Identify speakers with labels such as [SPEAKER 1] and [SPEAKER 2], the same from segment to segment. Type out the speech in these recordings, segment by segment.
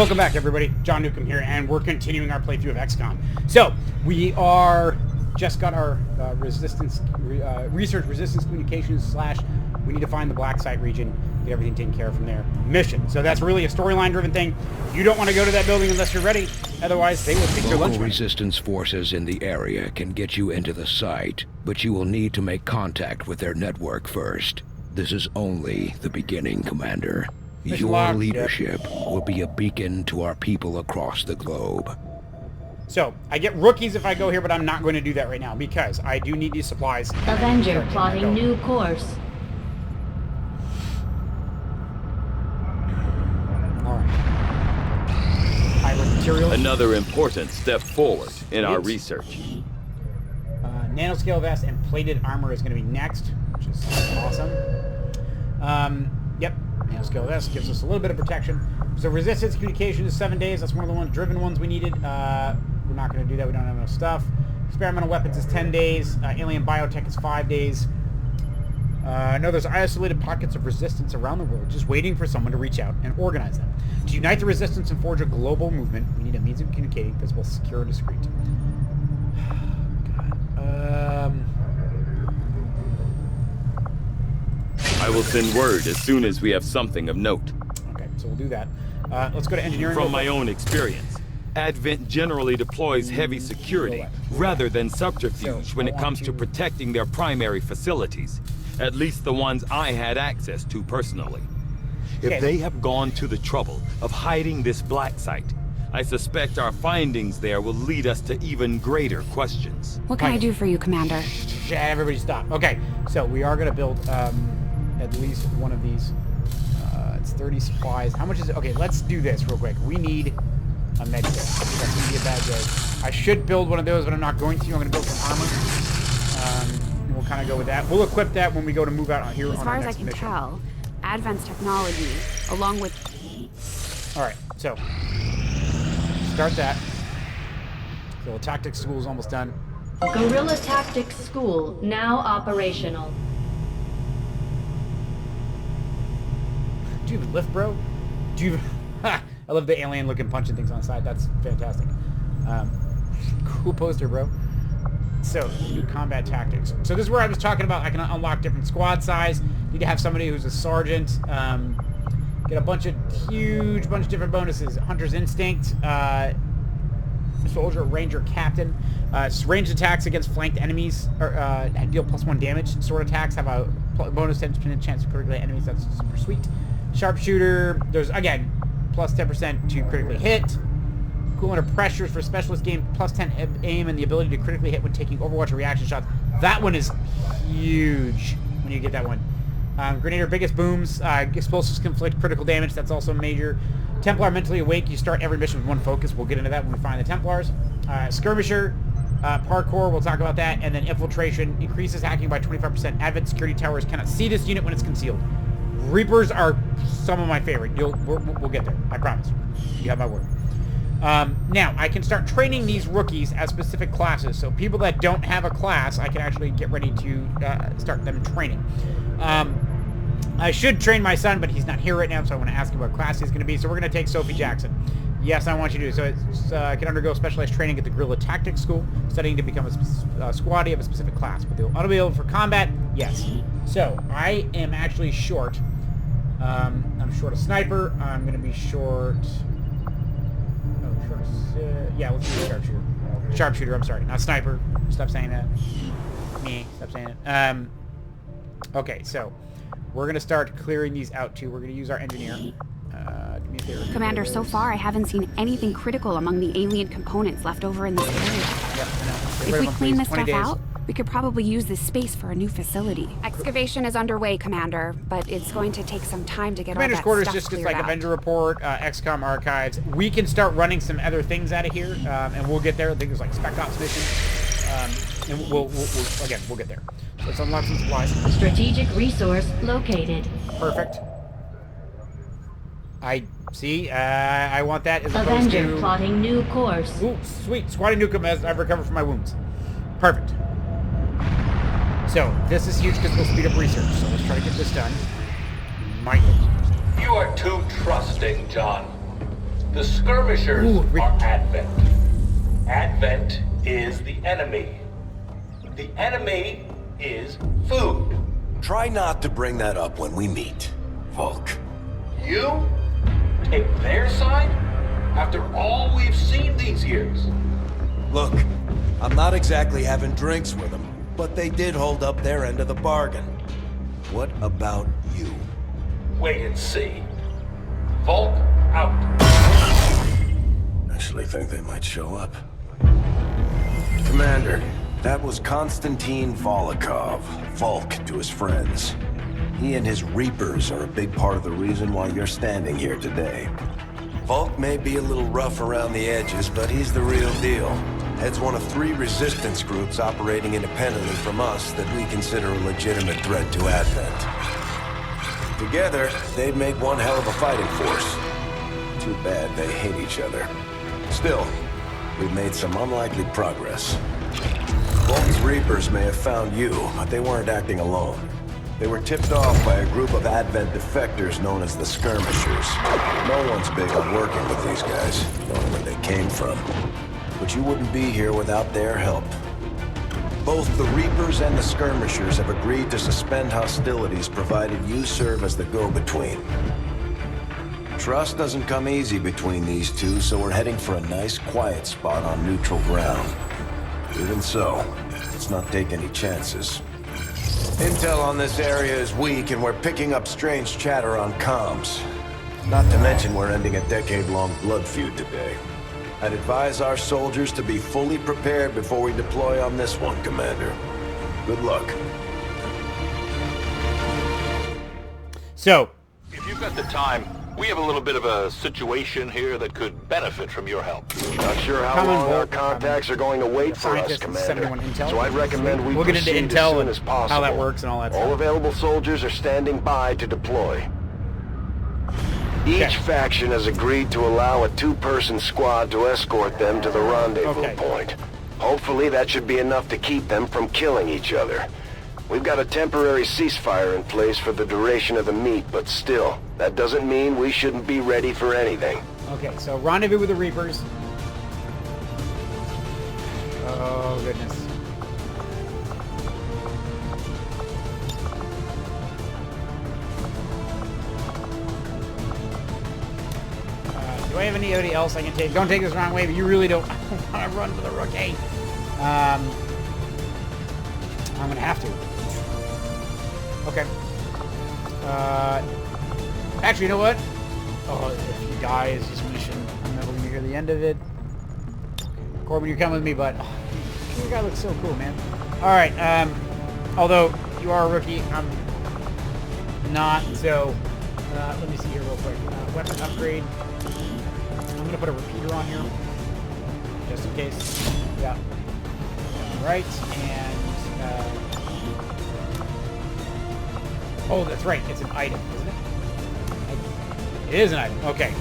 [SPEAKER 1] Welcome back, everybody. John Nukem here, and we're continuing our playthrough of XCOM. So, we are just got our research resistance communications / we need to find the black site region, get everything taken care of from there. Mission. So that's really a storyline-driven thing. You don't want to go to that building unless you're ready. Otherwise, they will take your lunch.
[SPEAKER 2] Local resistance forces in the area can get you into the site, but you will need to make contact with their network first. This is only the beginning, Commander. Your leadership will be a beacon to our people across the globe.
[SPEAKER 1] So, I get rookies if I go here, but I'm not going to do that right now because I do need these supplies.
[SPEAKER 3] Avenger plotting new course.
[SPEAKER 1] Alright. High-risk materials.
[SPEAKER 4] Another important step forward in our research.
[SPEAKER 1] Nanoscale vest and plated armor is going to be next, which is awesome. Yep. Nanoscale vest gives us a little bit of protection. So resistance communication is 7 days. That's one of the driven ones we needed. We're not going to do that. We don't have enough stuff. Experimental weapons is 10 days. Alien biotech is 5 days. No, there's isolated pockets of resistance around the world, just waiting for someone to reach out and organize them. To unite the resistance and forge a global movement, we need a means of communicating that's both secure and discreet. God.
[SPEAKER 4] I will send word as soon as we have something of note.
[SPEAKER 1] Okay, so we'll do that. Let's go to engineering.
[SPEAKER 4] From my own experience, Advent generally deploys heavy security rather than subterfuge when it comes to protecting their primary facilities. At least the ones I had access to personally. If they have gone to the trouble of hiding this black site, I suspect our findings there will lead us to even greater questions.
[SPEAKER 5] What can I do for you, Commander?
[SPEAKER 1] Everybody stop. Okay, so we are going to build at least one of these. It's 30 supplies. How much is it? Okay, let's do this real quick. We need a med kit. That's going to be a bad day. I should build one of those, but I'm not going to. I'm going to build some armor. And we'll kind of go with that. We'll equip that when we go to move out here on our next mission.
[SPEAKER 5] As far as I can tell, Advent's technology, along with...
[SPEAKER 1] Alright, so... start that. So the tactics school is almost done.
[SPEAKER 3] Guerrilla Tactics School now operational.
[SPEAKER 1] Do you have a lift, bro? Do you... Ha! I love the alien looking punching things on the side. That's fantastic. Cool poster, bro. So, new combat tactics. So this is where I was talking about I can unlock different squad size. Need to have somebody who's a sergeant. Get a huge bunch of different bonuses. Hunter's Instinct, Soldier, Ranger, Captain. Ranged attacks against flanked enemies deal +1 damage. Sword attacks have a bonus 10% chance to critically hit enemies. That's super sweet. Sharpshooter, there's, again, +10% to critically hit. Cool under pressures for specialist gain +10 aim and the ability to critically hit when taking Overwatch or reaction shots. That one is huge when you get that one. Grenadier, biggest booms. Explosives conflict critical damage. That's also major. Templar, mentally awake. You start every mission with one focus. We'll get into that when we find the Templars. Skirmisher, parkour. We'll talk about that. And then infiltration increases hacking by 25%. Advent security towers cannot see this unit when it's concealed. Reapers are some of my favorite. We'll get there. I promise. You have my word. Now, I can start training these rookies as specific classes. So people that don't have a class, I can actually get ready to start them training. I should train my son, but he's not here right now, so I want to ask him what class he's going to be. So we're going to take Sophie Jackson. Yes, I want you to. So it's, can undergo specialized training at the Guerrilla Tactics School, studying to become a squaddie of a specific class. But they'll be able for combat, yes. So I am actually short. I'm short a sniper. I'm going to be short... yeah, let's do sharpshooter. Sharpshooter, I'm sorry. Not sniper. Stop saying that. Stop saying it. Okay, so we're going to start clearing these out, too. We're going to use our engineer. Give me a favor.
[SPEAKER 5] Commander, so far I haven't seen anything critical among the alien components left over in this area.
[SPEAKER 1] Yep, I know.
[SPEAKER 5] If we clean this stuff out, we could probably use this space for a new facility. Excavation is underway, Commander, but it's going to take some time to get all that stuff
[SPEAKER 1] Commander's quarters just gets like Avenger Report, XCOM archives. We can start running some other things out of here, and we'll get there. I think there's like Spec Ops missions, and we'll get there. So let's unlock some supplies.
[SPEAKER 3] Strategic resource located.
[SPEAKER 1] Perfect. I see. I want that as opposed to...
[SPEAKER 3] Avenger plotting new course.
[SPEAKER 1] Ooh, sweet. Squatting Nukem as I've recovered from my wounds. Perfect. So, this is huge because we'll speed up research. So let's try to get this done.
[SPEAKER 6] You are too trusting, John. The skirmishers
[SPEAKER 1] Ooh,
[SPEAKER 6] are Advent. Advent is the enemy. The enemy is food.
[SPEAKER 7] Try not to bring that up when we meet, Volk.
[SPEAKER 6] You take their side after all we've seen these years.
[SPEAKER 7] Look, I'm not exactly having drinks with them, but they did hold up their end of the bargain. What about you?
[SPEAKER 6] Wait and see. Volk out.
[SPEAKER 7] Actually think they might show up. Commander, that was Konstantin Volokov, Volk to his friends. He and his Reapers are a big part of the reason why you're standing here today. Volk may be a little rough around the edges, but he's the real deal. Heads one of 3 resistance groups operating independently from us that we consider a legitimate threat to Advent. Together, they'd make one hell of a fighting force. Too bad they hate each other. Still, we've made some unlikely progress. Volk's Reapers may have found you, but they weren't acting alone. They were tipped off by a group of Advent defectors known as the Skirmishers. No one's big on working with these guys, knowing where they came from. But you wouldn't be here without their help. Both the Reapers and the Skirmishers have agreed to suspend hostilities provided you serve as the go-between. Trust doesn't come easy between these two, so we're heading for a nice quiet spot on neutral ground. Even so, let's not take any chances. Intel on this area is weak, and we're picking up strange chatter on comms. Not to mention we're ending a decade-long blood feud today. I'd advise our soldiers to be fully prepared before we deploy on this one, Commander. Good luck.
[SPEAKER 1] So,
[SPEAKER 8] If you've got the time, we have a little bit of a situation here that could benefit from your help.
[SPEAKER 9] Not sure how
[SPEAKER 1] Common
[SPEAKER 9] long our
[SPEAKER 1] Volk,
[SPEAKER 9] contacts are going to wait for us,
[SPEAKER 1] scientists
[SPEAKER 9] Commander.
[SPEAKER 1] 71 intel.
[SPEAKER 9] So I'd recommend we
[SPEAKER 1] We'll get into
[SPEAKER 9] proceed
[SPEAKER 1] intel
[SPEAKER 9] as soon
[SPEAKER 1] and
[SPEAKER 9] as possible.
[SPEAKER 1] how that works and all that
[SPEAKER 9] All
[SPEAKER 1] stuff.
[SPEAKER 9] available soldiers are standing by to deploy. Each faction has agreed to allow a 2-person squad to escort them to the rendezvous point. Hopefully that should be enough to keep them from killing each other. We've got a temporary ceasefire in place for the duration of the meet, but still, that doesn't mean we shouldn't be ready for anything.
[SPEAKER 1] Okay, so rendezvous with the Reapers. Oh, goodness. Do I have anybody else I can take? Don't take this the wrong way, but you really don't want to run for the rookie. I'm going to have to. Okay. Actually, you know what? Oh, if he dies, this mission, I'm never going to hear the end of it. Corbin, you're coming with me, but your guy looks so cool, man. Alright, although you are a rookie, I'm not, so let me see here real quick. Weapon upgrade. I'm going to put a repeater on here, just in case. Yeah. Alright, and oh, that's right, it's an item, isn't it? It is an item, okay. It's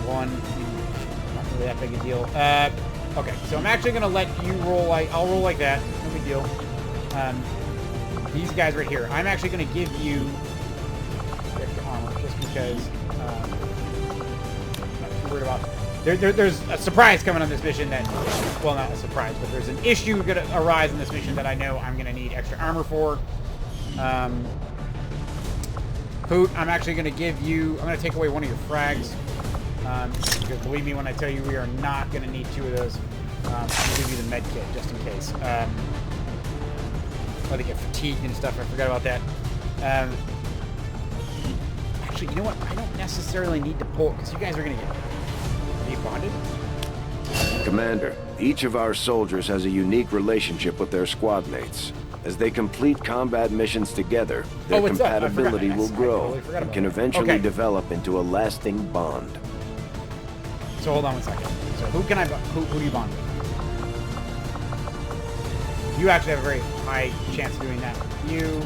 [SPEAKER 1] one, not really that big a deal. Okay, so I'm actually going to let you roll, I'll roll like that, no big deal. These guys right here, I'm actually going to give you extra armor, just because I'm not too worried about. There's a surprise coming on this mission that, well, not a surprise, but there's an issue going to arise in this mission that I know I'm going to need extra armor for. Poot, I'm actually going to give you, I'm going to take away one of your frags. Because believe me when I tell you we are not going to need 2 of those. I'm going to give you the med kit just in case. Or they get fatigued and stuff, I forgot about that. Actually, you know what? I don't necessarily need to pull, because you guys are going to get... Are you bonded?
[SPEAKER 7] Commander, each of our soldiers has a unique relationship with their squad mates. As they complete combat missions together, their compatibility will grow and can eventually develop into a lasting bond.
[SPEAKER 1] So hold on one second. So who can I who do you bond with? You actually have a very high chance of doing that. You.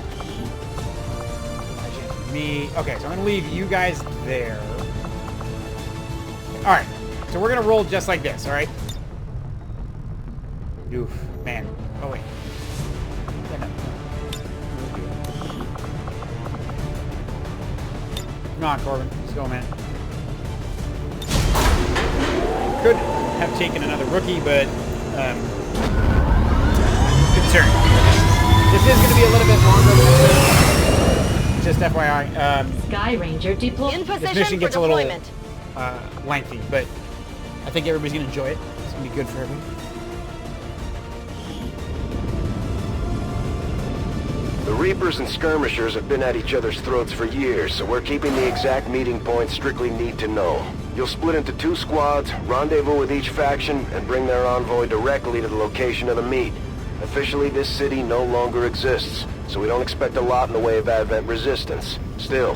[SPEAKER 1] High chance of me. Okay, so I'm gonna leave you guys there. All right. So we're gonna roll just like this. All right. Oof, man. Oh wait. Come on, Corbin. Let's go, man. Could have taken another rookie, but concerned. This is going to be a little bit longer than this. Just FYI.
[SPEAKER 3] Sky Ranger deployed.
[SPEAKER 10] In
[SPEAKER 1] This
[SPEAKER 10] position
[SPEAKER 1] mission
[SPEAKER 10] for
[SPEAKER 1] gets a little
[SPEAKER 10] deployment.
[SPEAKER 1] lengthy, but I think everybody's going to enjoy it. It's going to be good for everyone.
[SPEAKER 9] The Reapers and Skirmishers have been at each other's throats for years, so we're keeping the exact meeting points strictly need to know. You'll split into 2 squads, rendezvous with each faction, and bring their envoy directly to the location of the meet. Officially, this city no longer exists, so we don't expect a lot in the way of Advent resistance. Still,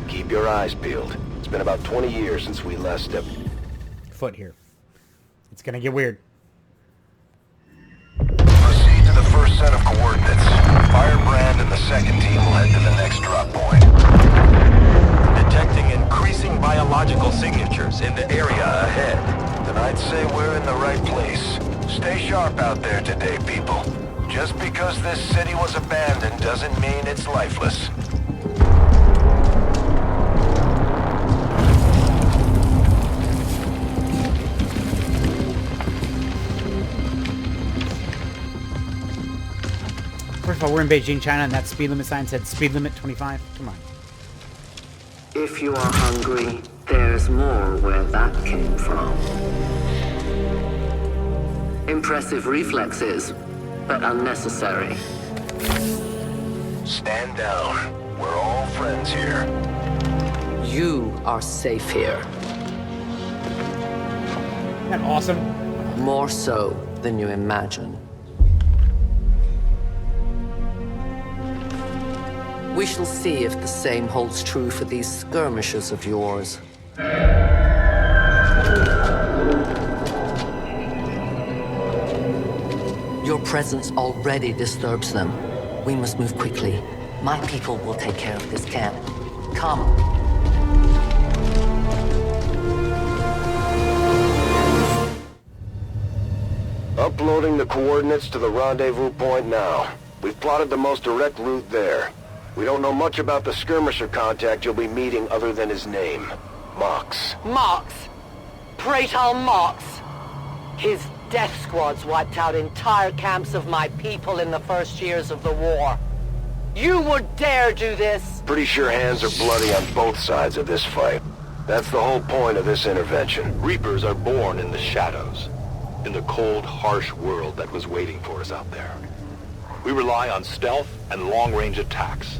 [SPEAKER 9] keep your eyes peeled. It's been about 20 years since we last stepped
[SPEAKER 1] foot here. It's going to get weird.
[SPEAKER 7] Proceed to the first set of coordinates. Firebrand and the second team will head to the next drop point.
[SPEAKER 11] Detecting increasing biological signatures in the area ahead.
[SPEAKER 7] Then I'd say we're in the right place. Stay sharp out there today, people. Just because this city was abandoned doesn't mean it's lifeless.
[SPEAKER 1] First of all, we're in Beijing, China, and that speed limit sign said speed limit 25. Come on.
[SPEAKER 12] If you are hungry, there's more where that came from. Impressive reflexes, but unnecessary.
[SPEAKER 7] Stand down. We're all friends here.
[SPEAKER 12] You are safe here.
[SPEAKER 1] Isn't that awesome?
[SPEAKER 12] More so than you imagine. We shall see if the same holds true for these skirmishers of yours. Your presence already disturbs them. We must move quickly. My people will take care of this camp. Come.
[SPEAKER 9] Uploading the coordinates to the rendezvous point now. We've plotted the most direct route there. We don't know much about the skirmisher contact you'll be meeting other than his name. Mox.
[SPEAKER 10] Mox. Praetor Mox. His death squads wiped out entire camps of my people in the first years of the war. You would dare do this?
[SPEAKER 9] Pretty sure hands are bloody on both sides of this fight. That's the whole point of this intervention.
[SPEAKER 8] Reapers are born in the shadows, in the cold, harsh world that was waiting for us out there. We rely on stealth and long-range attacks,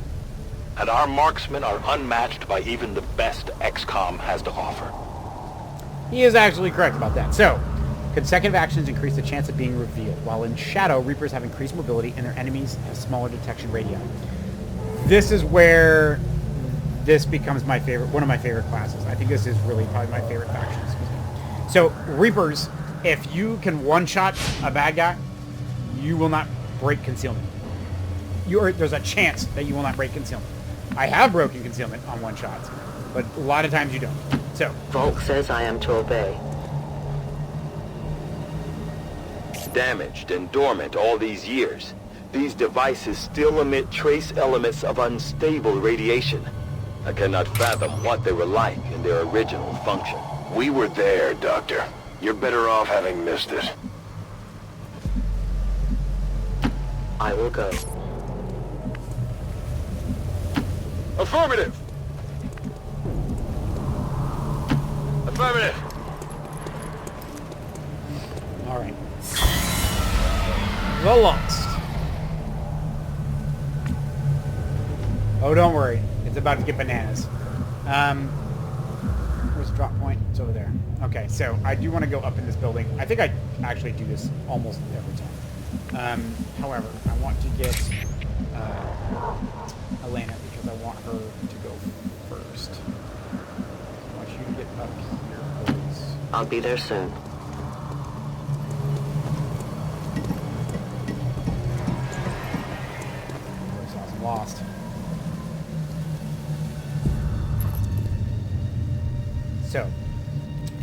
[SPEAKER 8] and our marksmen are unmatched by even the best XCOM has to offer.
[SPEAKER 1] He is actually correct about that. So, consecutive actions increase the chance of being revealed, while in Shadow, Reapers have increased mobility and their enemies have smaller detection radii. This is where this becomes my favorite, one of my favorite classes. I think this is really probably my favorite faction. So, Reapers, if you can one-shot a bad guy, you will not break concealment. There's a chance that you will not break concealment. I have broken concealment on one-shots, but a lot of times you don't. So,
[SPEAKER 12] Volk says I am to obey.
[SPEAKER 11] Damaged and dormant all these years, these devices still emit trace elements of unstable radiation. I cannot fathom what they were like in their original function.
[SPEAKER 9] We were there, Doctor. You're better off having missed it.
[SPEAKER 12] I will go.
[SPEAKER 11] Affirmative! Affirmative!
[SPEAKER 1] all right. The Lost. Oh, don't worry. It's about to get bananas. Where's the drop point? It's over there. Okay, so I do want to go up in this building. I think I actually do this almost every time. However, I want to get Elena because I want her to go first. I want you to get up here, please.
[SPEAKER 12] I'll be there soon.
[SPEAKER 1] Where's Lost? So,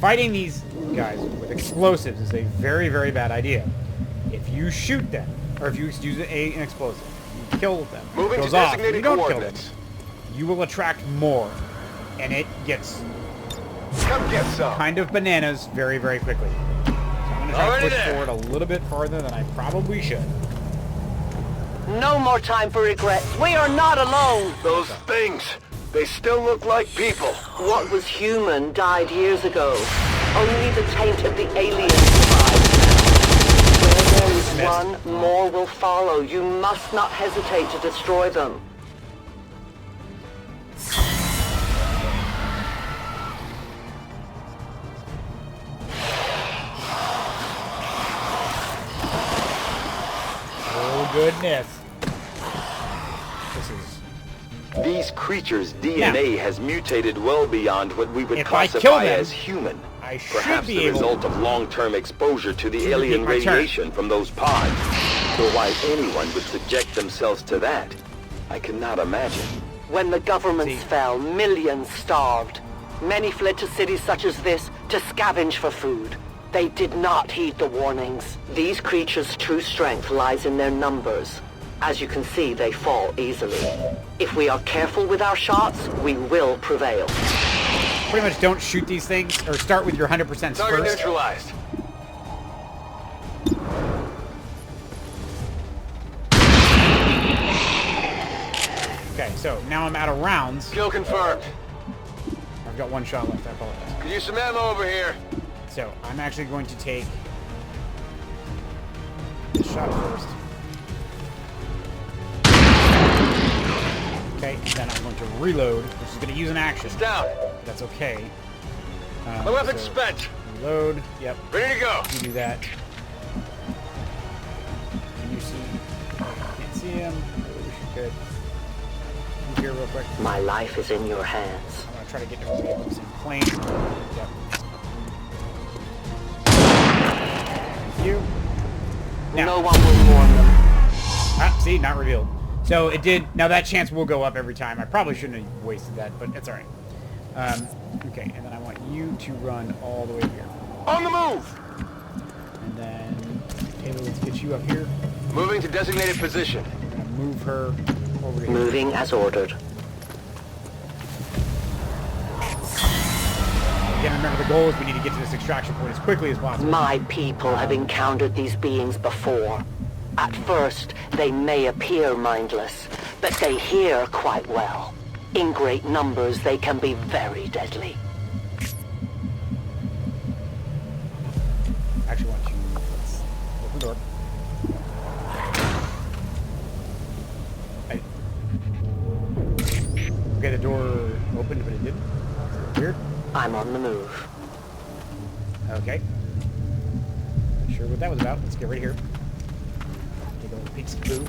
[SPEAKER 1] fighting these guys with explosives is a very, very bad idea. If you shoot them, or if you use an explosive, you kill them,
[SPEAKER 9] Moving
[SPEAKER 1] it goes
[SPEAKER 9] to
[SPEAKER 1] off,
[SPEAKER 9] designated
[SPEAKER 1] you don't kill them,
[SPEAKER 9] coordinates.
[SPEAKER 1] you will attract more, and it gets
[SPEAKER 9] Come get some.
[SPEAKER 1] kind of bananas very, very quickly. So I'm gonna try to push forward a little bit farther than I probably should.
[SPEAKER 10] No more time for regrets. We are not alone.
[SPEAKER 9] Those things, they still look like people.
[SPEAKER 10] What was human died years ago. Only the taint of the aliens survives now. Where there is one, more will follow. You must not hesitate to destroy them.
[SPEAKER 1] Oh goodness. This is...
[SPEAKER 11] These creatures' DNA has mutated well beyond what we would
[SPEAKER 1] If I kill
[SPEAKER 11] classify
[SPEAKER 1] them,
[SPEAKER 11] as human.
[SPEAKER 1] I should
[SPEAKER 11] Perhaps
[SPEAKER 1] be
[SPEAKER 11] the
[SPEAKER 1] able
[SPEAKER 11] result of long-term exposure to the
[SPEAKER 1] to
[SPEAKER 11] alien
[SPEAKER 1] repeat my turn.
[SPEAKER 11] radiation from those pods. So why anyone would subject themselves to that, I cannot imagine.
[SPEAKER 10] When the governments fell, millions starved. Many fled to cities such as this to scavenge for food. They did not heed the warnings. These creatures' true strength lies in their numbers. As you can see, they fall easily. If we are careful with our shots, we will prevail.
[SPEAKER 1] Pretty much don't shoot these things, or start with your 100%
[SPEAKER 9] Target
[SPEAKER 1] first.
[SPEAKER 9] neutralized.
[SPEAKER 1] Okay, so now I'm out of rounds.
[SPEAKER 9] Kill confirmed.
[SPEAKER 1] I've got one shot left, I apologize.
[SPEAKER 9] Could use some ammo over here.
[SPEAKER 1] So, I'm actually going to take this shot first. Okay, and then I'm going to reload, which is going to use an action.
[SPEAKER 9] It's down.
[SPEAKER 1] That's okay.
[SPEAKER 9] My weapon's spent.
[SPEAKER 1] Reload, yep.
[SPEAKER 9] Ready to go.
[SPEAKER 1] You do that. Can you see? Can't see him. I wish you could. Come here real quick.
[SPEAKER 10] My life is in your hands.
[SPEAKER 1] I'm going to try to get everybody up in the same plane. Yep. Thank you. Now,
[SPEAKER 10] No one will warn them.
[SPEAKER 1] ah, see, not revealed. So it did. Now that chance will go up every time. I probably shouldn't have wasted that, but it's all right. Okay, and then I want you to run all the way here.
[SPEAKER 9] On the move.
[SPEAKER 1] And then, Taylor, let's get you up here.
[SPEAKER 9] Moving to designated position.
[SPEAKER 1] I'm gonna move her over here.
[SPEAKER 10] Moving as ordered.
[SPEAKER 1] Again, remember the goal is we need to get to this extraction point as quickly as possible.
[SPEAKER 10] My people have encountered these beings before. At first, they may appear mindless, but they hear quite well. In great numbers, they can be very deadly.
[SPEAKER 1] Actually, want you. Let's open the door. Okay, the door opened, but it didn't. Weird.
[SPEAKER 10] I'm on the move.
[SPEAKER 1] Okay. Not sure what that was about. Let's get right here. Take a little peek-see-boo.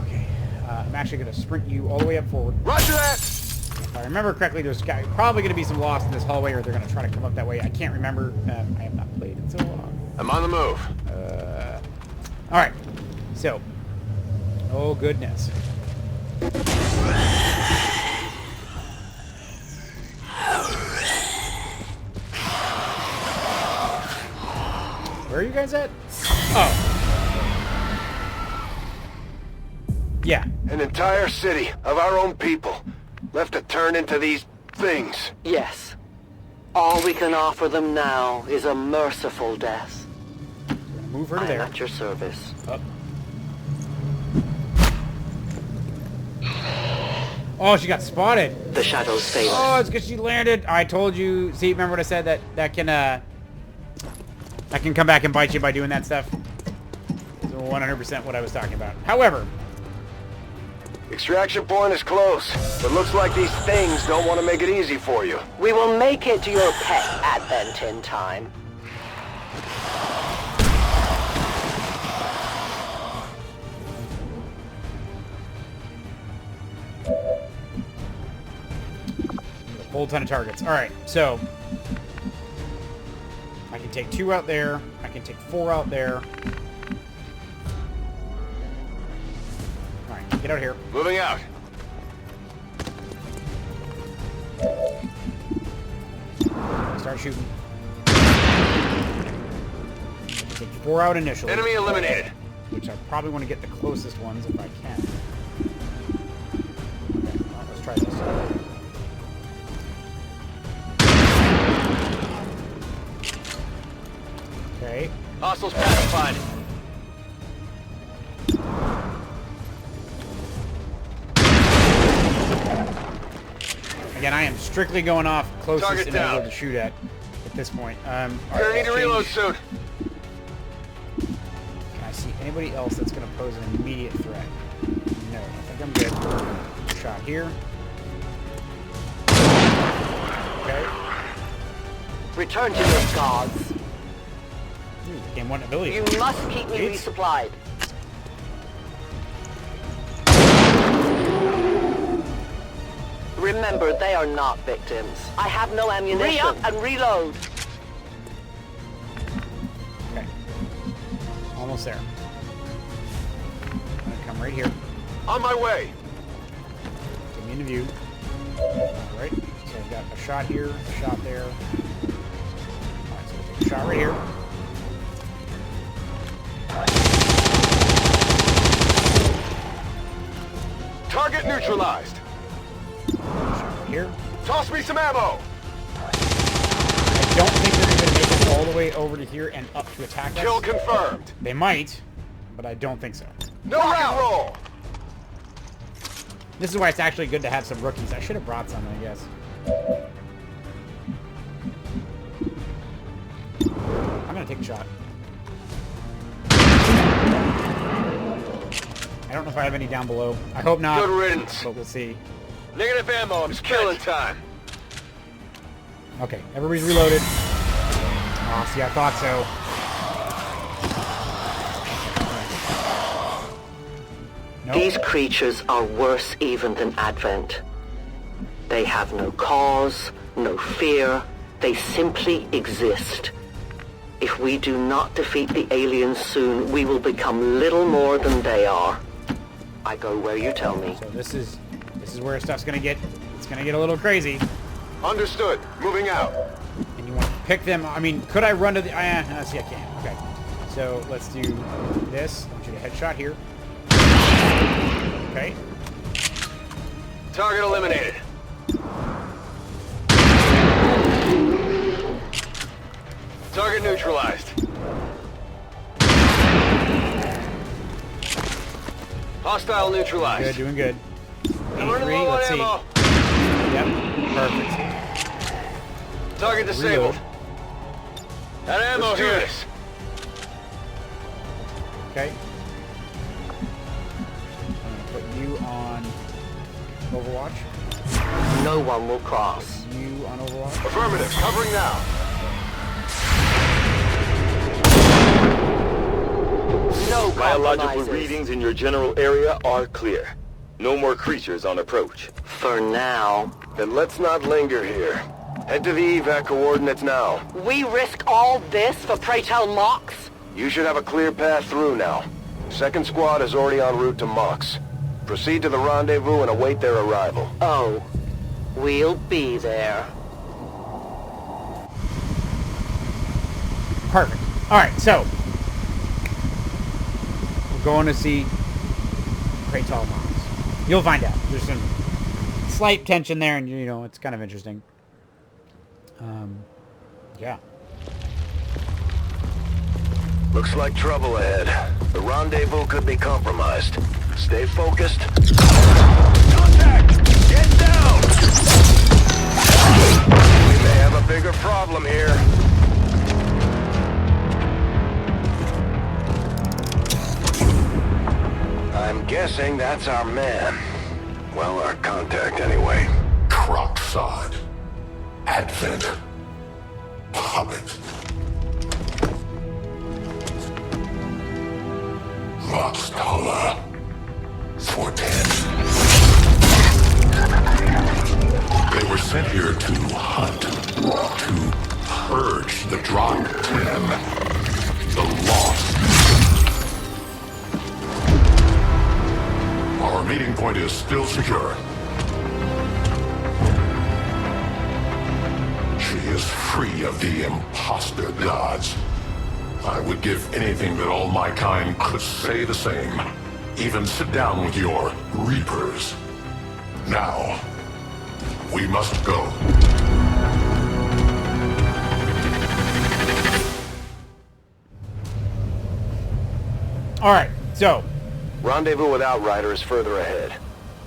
[SPEAKER 1] Okay. I'm actually going to sprint you all the way up forward.
[SPEAKER 9] Roger that!
[SPEAKER 1] If I remember correctly, there's probably going to be some lost in this hallway, or they're going to try to come up that way. I can't remember. I have not played in so long.
[SPEAKER 9] I'm on the move.
[SPEAKER 1] All right. So. Oh, goodness. Where are you guys at? Oh. Yeah.
[SPEAKER 9] An entire city of our own people left to turn into these things.
[SPEAKER 10] Yes. All we can offer them now is a merciful death.
[SPEAKER 1] Move her to
[SPEAKER 10] I'm
[SPEAKER 1] there.
[SPEAKER 10] at your service.
[SPEAKER 1] Up. Oh, she got spotted.
[SPEAKER 10] The shadows fade.
[SPEAKER 1] Oh, it's because she landed. I told you. See, remember what I said? That can come back and bite you by doing that stuff. So 100% what I was talking about. However,
[SPEAKER 9] Extraction point is close, but looks like these things don't want to make it easy for you.
[SPEAKER 10] We will make it to your pet advent in time.
[SPEAKER 1] a full ton of targets. All right, so I can take 2 out there. I can take 4 out there. All right, get out of here.
[SPEAKER 9] Moving out.
[SPEAKER 1] Start shooting. Take 4 out initially.
[SPEAKER 9] Enemy eliminated.
[SPEAKER 1] Which I probably want to get the closest ones if I can. Okay, well, let's try this.
[SPEAKER 11] Hostiles pacified.
[SPEAKER 1] Again, I am strictly going off closest
[SPEAKER 11] Target
[SPEAKER 1] and able
[SPEAKER 11] down.
[SPEAKER 1] to shoot at this point. All
[SPEAKER 11] Gonna need to reload
[SPEAKER 1] change.
[SPEAKER 11] soon.
[SPEAKER 1] Can I see anybody else that's going to pose an immediate threat? No, I think I'm good. Shot here. Okay.
[SPEAKER 10] Return to your gods.
[SPEAKER 1] Gain one ability.
[SPEAKER 10] You must keep me
[SPEAKER 1] Gates.
[SPEAKER 10] resupplied. Remember, they are not victims. I have no ammunition. Re-up and reload.
[SPEAKER 1] Okay. Almost there. I'm gonna come right here.
[SPEAKER 11] On my way.
[SPEAKER 1] Get me into view. Alright. So I've got a shot here, a shot there. Alright, so we'll take a shot right here.
[SPEAKER 11] Target neutralized.
[SPEAKER 1] Shot right here.
[SPEAKER 11] Toss me some ammo.
[SPEAKER 1] I don't think they're going to make it all the way over to here and up to attack us.
[SPEAKER 11] Kill confirmed.
[SPEAKER 1] They might, but I don't think so.
[SPEAKER 11] No rock and roll.
[SPEAKER 1] This is why it's actually good to have some rookies. I should have brought some, I guess. I'm going to take a shot. I don't know if I have any down below. I hope not.
[SPEAKER 11] Good riddance.
[SPEAKER 1] But we'll see.
[SPEAKER 11] Negative ammo. I'm killing time.
[SPEAKER 1] Okay, everybody's reloaded. Oh, see, I thought so. Nope.
[SPEAKER 10] These creatures are worse even than Advent. They have no cause, no fear. They simply exist. If we do not defeat the aliens soon, we will become little more than they are. I go where you tell me.
[SPEAKER 1] So this is where stuff's gonna get. It's gonna get a little crazy.
[SPEAKER 11] Understood. Moving out.
[SPEAKER 1] And you want to pick them. I mean, could I run to the? See, I can't. Okay. So let's do this. I want you to headshot here. Okay.
[SPEAKER 11] Target eliminated. Target neutralized. Hostile neutralized.
[SPEAKER 1] Good, doing good.
[SPEAKER 11] I'm running
[SPEAKER 1] 83,
[SPEAKER 11] low on
[SPEAKER 1] let's see.
[SPEAKER 11] ammo.
[SPEAKER 1] Yep, perfect.
[SPEAKER 11] Target disabled.
[SPEAKER 1] Reload.
[SPEAKER 11] That ammo
[SPEAKER 9] Let's do
[SPEAKER 11] here.
[SPEAKER 9] this.
[SPEAKER 1] Okay. I'm gonna put you on Overwatch.
[SPEAKER 10] No one will cross.
[SPEAKER 1] You on Overwatch.
[SPEAKER 11] Affirmative. Covering now.
[SPEAKER 10] No
[SPEAKER 11] Biological
[SPEAKER 10] compromises.
[SPEAKER 11] readings in your general area are clear. No more creatures on approach.
[SPEAKER 10] For now.
[SPEAKER 9] Then let's not linger here. Head to the evac coordinates now.
[SPEAKER 10] We risk all this for pray tell Mox?
[SPEAKER 9] You should have a clear path through now. Second squad is already en route to Mox. Proceed to the rendezvous and await their arrival.
[SPEAKER 10] Oh, we'll be there.
[SPEAKER 1] Perfect. All right, so we're going to see Pray Tell Moms. You'll find out. There's some slight tension there, and you know it's kind of interesting. Yeah.
[SPEAKER 9] Looks like trouble ahead. The rendezvous could be compromised. Stay focused. Contact! Get down! We may have a bigger problem here. I'm guessing that's our man. Well, our contact anyway.
[SPEAKER 13] Crocksod. Advent. Puppet. Roxtola. 410. They were sent here to hunt. To purge the Drop 10. The Lost. Our meeting point is still secure. She is free of the imposter gods. I would give anything that all my kind could say the same. Even sit down with your Reapers. Now, we must go.
[SPEAKER 1] Alright, so.
[SPEAKER 9] Rendezvous with Outrider is further ahead.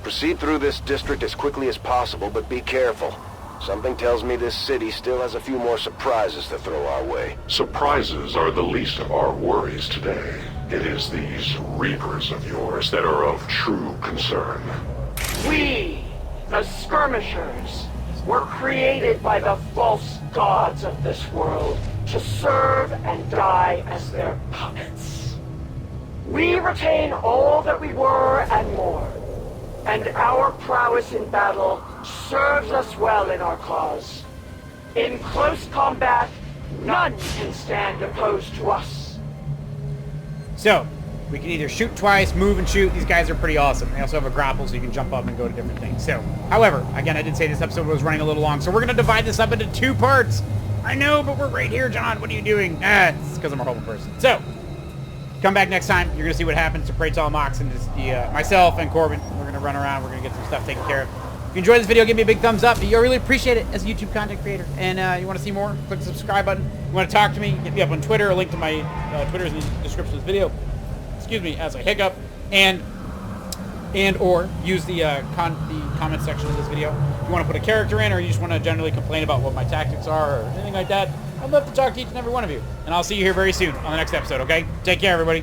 [SPEAKER 9] Proceed through this district as quickly as possible, but be careful. Something tells me this city still has a few more surprises to throw our way.
[SPEAKER 13] Surprises are the least of our worries today. It is these Reapers of yours that are of true concern.
[SPEAKER 14] We, the Skirmishers, were created by the false gods of this world to serve and die as their puppets. We retain all that we were and more, and our prowess in battle serves us well in our cause. In close combat, none can stand opposed to us.
[SPEAKER 1] So, we can either shoot twice, move and shoot. These guys are pretty awesome. They also have a grapple, so you can jump up and go to different things. So, however, again, I did say this episode was running a little long, so we're going to divide this up into 2 parts. I know, but we're right here, John. What are you doing? It's because I'm a horrible person. So, come back next time. You're going to see what happens to Praetal Mox and myself and Corbin. We're going to run around. We're going to get some stuff taken care of. If you enjoyed this video, give me a big thumbs up. I really appreciate it as a YouTube content creator. And you want to see more, click the subscribe button. You want to talk to me, hit me up on Twitter. A link to my Twitter is in the description of this video. Excuse me, as I hiccup. And or use the comment section of this video. If you want to put a character in, or you just want to generally complain about what my tactics are or anything like that, I'd love to talk to each and every one of you. And I'll see you here very soon on the next episode, okay? Take care, everybody.